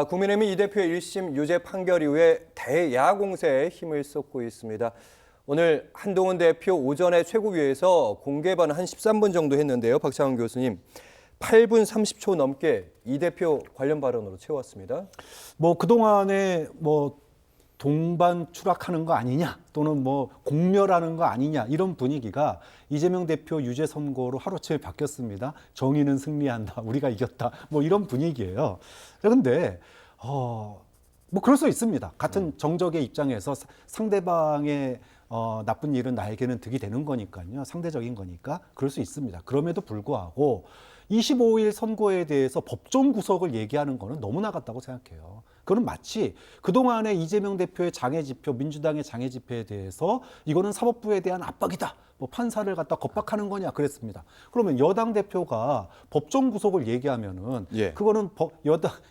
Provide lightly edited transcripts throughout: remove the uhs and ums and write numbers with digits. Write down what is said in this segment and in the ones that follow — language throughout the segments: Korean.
국민의힘이 이 대표의 1심 유죄 판결 이후에 대야공세에 힘을 쏟고 있습니다. 오늘 한동훈 대표 오전에 최고위에서 공개 발언 한 13분 정도 했는데요. 박창원 교수님, 8분 30초 넘게 이 대표 관련 발언으로 채웠습니다. 그동안에 동반 추락하는 거 아니냐 또는 공멸하는 거 아니냐 이런 분위기가 이재명 대표 유죄 선고로 하루아침에 바뀌었습니다. 정의는 승리한다. 우리가 이겼다. 이런 분위기예요. 그런데 그럴 수 있습니다. 같은 정적의 입장에서 상대방의 나쁜 일은 나에게는 득이 되는 거니까요. 상대적인 거니까 그럴 수 있습니다. 그럼에도 불구하고 25일 선고에 대해서 법정 구속을 얘기하는 거는 너무 나갔다고 생각해요. 그건 마치 그동안의 이재명 대표의 장애 집회, 민주당의 장애 집회에 대해서 이거는 사법부에 대한 압박이다. 판사를 갖다 겁박하는 거냐 그랬습니다. 그러면 여당 대표가 법정 구속을 얘기하면은 그거는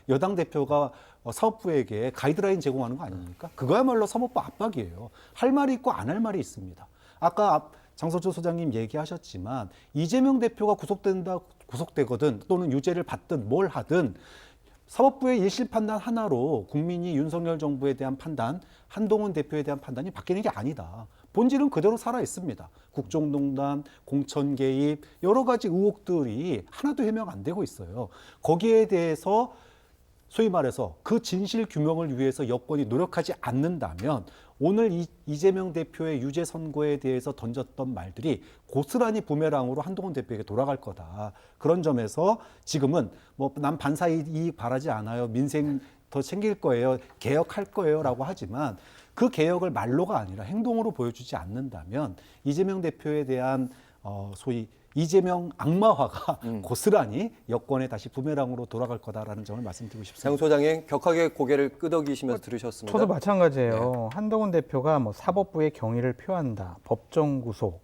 여당 대표가 사법부에게 가이드라인 제공하는 거 아닙니까? 그거야말로 사법부 압박이에요. 할 말이 있고 안 할 말이 있습니다. 아까 장성철 소장님 얘기하셨지만 이재명 대표가 구속되거든 또는 유죄를 받든 뭘 하든 사법부의 일심 판단 하나로 국민이 윤석열 정부에 대한 판단, 한동훈 대표에 대한 판단이 바뀌는 게 아니다. 본질은 그대로 살아 있습니다. 국정농단, 공천 개입, 여러 가지 의혹들이 하나도 해명 안 되고 있어요. 거기에 대해서 소위 말해서 그 진실 규명을 위해서 여권이 노력하지 않는다면 오늘 이재명 대표의 유죄 선고에 대해서 던졌던 말들이 고스란히 부메랑으로 한동훈 대표에게 돌아갈 거다. 그런 점에서 지금은 난 반사 이익 바라지 않아요. 민생 더 챙길 거예요. 개혁할 거예요. 라고 하지만 그 개혁을 말로가 아니라 행동으로 보여주지 않는다면 이재명 대표에 대한 소위 이재명 악마화가 고스란히 여권에 다시 부메랑으로 돌아갈 거다라는 점을 말씀드리고 싶습니다. 장 소장님 격하게 고개를 끄덕이시면서 들으셨습니다. 저도 마찬가지예요. 한동훈 대표가 사법부의 경위를 표한다. 법정 구속.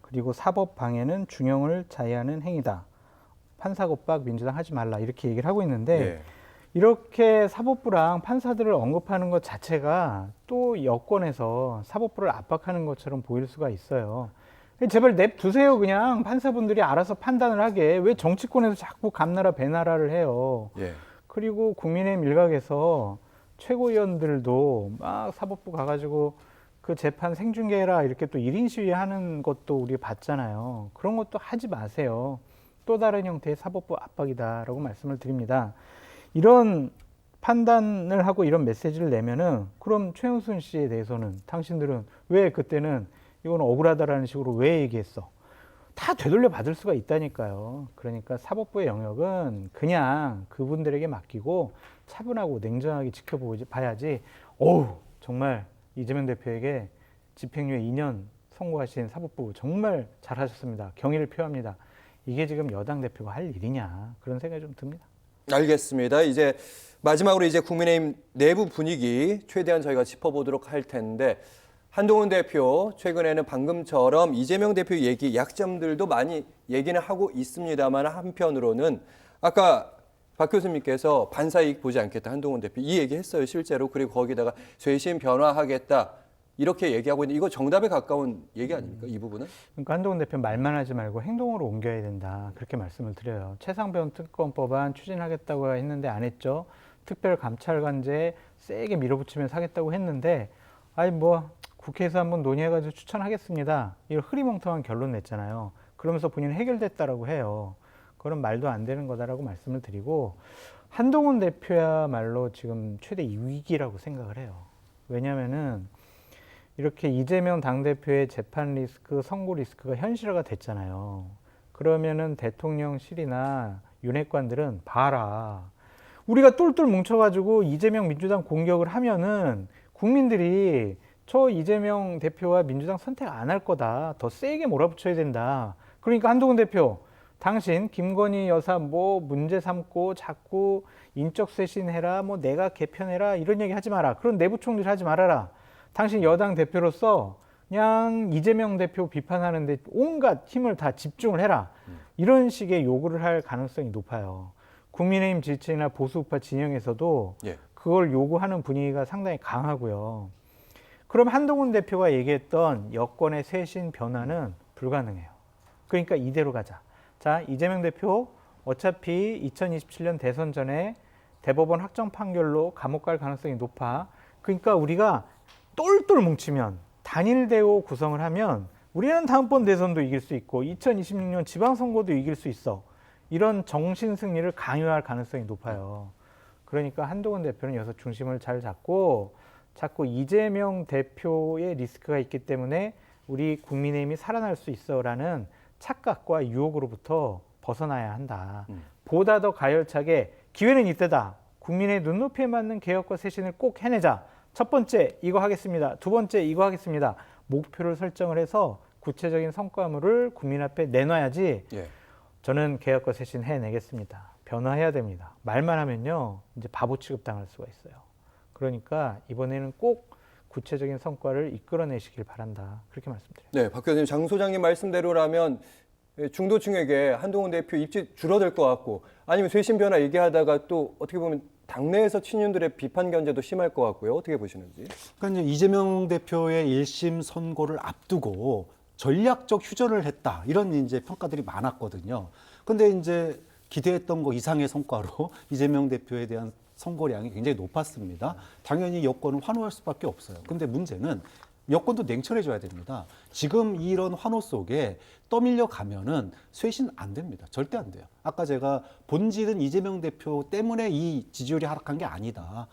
그리고 사법 방해는 중형을 자해하는 행위다. 판사 겁박 민주당 하지 말라. 이렇게 얘기를 하고 있는데 이렇게 사법부랑 판사들을 언급하는 것 자체가 또 여권에서 사법부를 압박하는 것처럼 보일 수가 있어요. 제발 냅두세요. 그냥 판사분들이 알아서 판단을 하게. 왜 정치권에서 자꾸 감나라 배나라를 해요. 그리고 국민의힘 일각에서 최고위원들도 막 사법부 가가지고 그 재판 생중계해라 이렇게 또 1인 시위하는 것도 우리 봤잖아요. 그런 것도 하지 마세요. 또 다른 형태의 사법부 압박이다라고 말씀을 드립니다. 이런 판단을 하고 이런 메시지를 내면은 그럼 최은순 씨에 대해서는 당신들은 왜 그때는 이건 억울하다라는 식으로 왜 얘기했어? 다 되돌려 받을 수가 있다니까요. 그러니까 사법부의 영역은 그냥 그분들에게 맡기고 차분하고 냉정하게 지켜봐야지. 정말 이재명 대표에게 집행유예 2년 선고하신 사법부 정말 잘하셨습니다. 경의를 표합니다. 이게 지금 여당 대표가 할 일이냐 그런 생각이 좀 듭니다. 알겠습니다. 이제 마지막으로 국민의힘 내부 분위기 최대한 저희가 짚어보도록 할 텐데 한동훈 대표 최근에는 방금처럼 이재명 대표 약점들도 많이 얘기는 하고 있습니다만 한편으로는 아까 박 교수님께서 반사이익 보지 않겠다 한동훈 대표 이 얘기했어요 실제로. 그리고 거기다가 쇄신 변화하겠다 이렇게 얘기하고 있는데 이거 정답에 가까운 얘기 아닙니까 이 부분은? 그러니까 한동훈 대표 말만 하지 말고 행동으로 옮겨야 된다 그렇게 말씀을 드려요. 최상병 특검법안 추진하겠다고 했는데 안 했죠. 특별감찰관제 세게 밀어붙이면서 하겠다고 했는데 국회에서 한번 논의해가지고 추천하겠습니다. 이걸 흐리멍텅한 결론 냈잖아요. 그러면서 본인은 해결됐다라고 해요. 그런 말도 안 되는 거다라고 말씀을 드리고 한동훈 대표야말로 지금 최대 위기라고 생각을 해요. 왜냐하면은 이렇게 이재명 당대표의 재판 리스크, 선고 리스크가 현실화가 됐잖아요. 그러면은 대통령실이나 윤핵관들은 봐라. 우리가 똘똘 뭉쳐가지고 이재명 민주당 공격을 하면은 국민들이 저 이재명 대표와 민주당 선택 안 할 거다. 더 세게 몰아붙여야 된다. 그러니까 한동훈 대표, 당신 김건희 여사 문제 삼고 자꾸 인적 쇄신해라, 내가 개편해라 이런 얘기 하지 마라. 그런 내부 총질 하지 말아라. 당신 여당 대표로서 그냥 이재명 대표 비판하는데 온갖 힘을 다 집중을 해라. 이런 식의 요구를 할 가능성이 높아요. 국민의힘 지지층이나 보수우파 진영에서도 그걸 요구하는 분위기가 상당히 강하고요. 그럼 한동훈 대표가 얘기했던 여권의 쇄신 변화는 불가능해요. 그러니까 이대로 가자. 자, 이재명 대표 어차피 2027년 대선 전에 대법원 확정 판결로 감옥 갈 가능성이 높아. 그러니까 우리가 똘똘 뭉치면 단일 대우 구성을 하면 우리는 다음번 대선도 이길 수 있고 2026년 지방선거도 이길 수 있어. 이런 정신 승리를 강요할 가능성이 높아요. 그러니까 한동훈 대표는 여기서 중심을 잘 잡고 자꾸 이재명 대표의 리스크가 있기 때문에 우리 국민의힘이 살아날 수 있어라는 착각과 유혹으로부터 벗어나야 한다. 보다 더 가열차게 기회는 이때다. 국민의 눈높이에 맞는 개혁과 쇄신을 꼭 해내자. 첫 번째 이거 하겠습니다. 두 번째 이거 하겠습니다. 목표를 설정을 해서 구체적인 성과물을 국민 앞에 내놔야지. 예. 저는 개혁과 쇄신 해내겠습니다. 변화해야 됩니다. 말만 하면요, 이제 바보 취급당할 수가 있어요. 그러니까 이번에는 꼭 구체적인 성과를 이끌어내시길 바란다. 그렇게 말씀드려요. 네, 박 교수님, 장 소장님 말씀대로라면 중도층에게 한동훈 대표 입지 줄어들 것 같고 아니면 쇄신 변화 얘기하다가 또 어떻게 보면 당내에서 친윤들의 비판 견제도 심할 것 같고요. 어떻게 보시는지? 그러니까 이제 이재명 대표의 1심 선고를 앞두고 전략적 휴전을 했다. 이런 이제 평가들이 많았거든요. 근데 이제 기대했던 거 이상의 성과로 이재명 대표에 대한 선고량이 굉장히 높았습니다. 당연히 여권은 환호할 수밖에 없어요. 근데 문제는 여권도 냉철해져야 됩니다. 지금 이런 환호 속에 떠밀려 가면은 쇄신 안 됩니다. 절대 안 돼요. 아까 제가 본질은 이재명 대표 때문에 이 지지율이 하락한 게 아니다.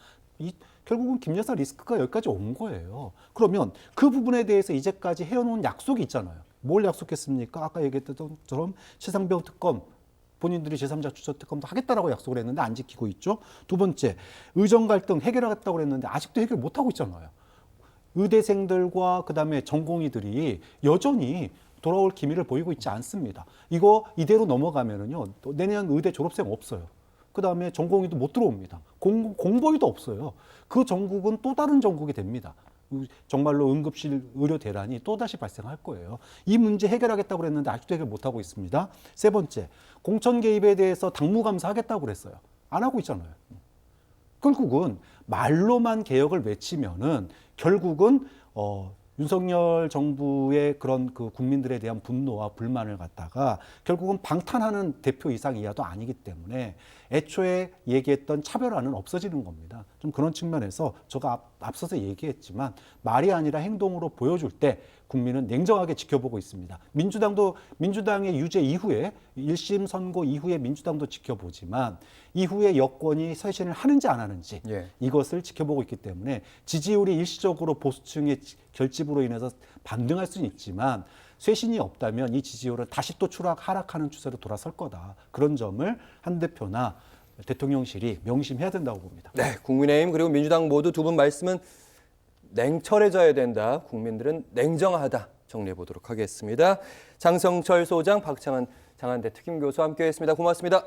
결국은 김 여사 리스크가 여기까지 온 거예요. 그러면 그 부분에 대해서 이제까지 해놓은 약속이 있잖아요. 뭘 약속했습니까? 아까 얘기했던 것처럼 최상병 특검, 본인들이 제3자 추적 특검도 하겠다라고 약속을 했는데 안 지키고 있죠. 두 번째, 의정 갈등 해결하겠다고 그랬는데 아직도 해결 못 하고 있잖아요. 의대생들과 그다음에 전공의들이 여전히 돌아올 기미를 보이고 있지 않습니다. 이거 이대로 넘어가면은요, 또 내년 의대 졸업생 없어요. 그다음에 전공의도 못 들어옵니다. 공보위도 없어요. 그 전국은 또 다른 전국이 됩니다. 정말로 응급실 의료 대란이 또다시 발생할 거예요. 이 문제 해결하겠다고 그랬는데 아직도 해결 못하고 있습니다. 세 번째, 공천 개입에 대해서 당무감사하겠다고 그랬어요. 안 하고 있잖아요. 결국은 말로만 개혁을 외치면은 결국은 윤석열 정부의 그런 그 국민들에 대한 분노와 불만을 갖다가 결국은 방탄하는 대표 이상 이하도 아니기 때문에 애초에 얘기했던 차별화는 없어지는 겁니다. 좀 그런 측면에서 제가 앞서서 얘기했지만 말이 아니라 행동으로 보여줄 때 국민은 냉정하게 지켜보고 있습니다. 민주당의 유죄 이후에 1심 선고 이후에 민주당도 지켜보지만 이후에 여권이 쇄신을 하는지 안 하는지 예. 이것을 지켜보고 있기 때문에 지지율이 일시적으로 보수층의 결집으로 인해서 반등할 수는 있지만 쇄신이 없다면 이 지지율은 다시 또 하락하는 추세로 돌아설 거다. 그런 점을 한 대표나 대통령실이 명심해야 된다고 봅니다. 네, 국민의힘 그리고 민주당 모두 두 분 말씀은 냉철해져야 된다. 국민들은 냉정하다. 정리해 보도록 하겠습니다. 장성철 소장, 박창한 장한대 특임교수와 함께했습니다. 고맙습니다.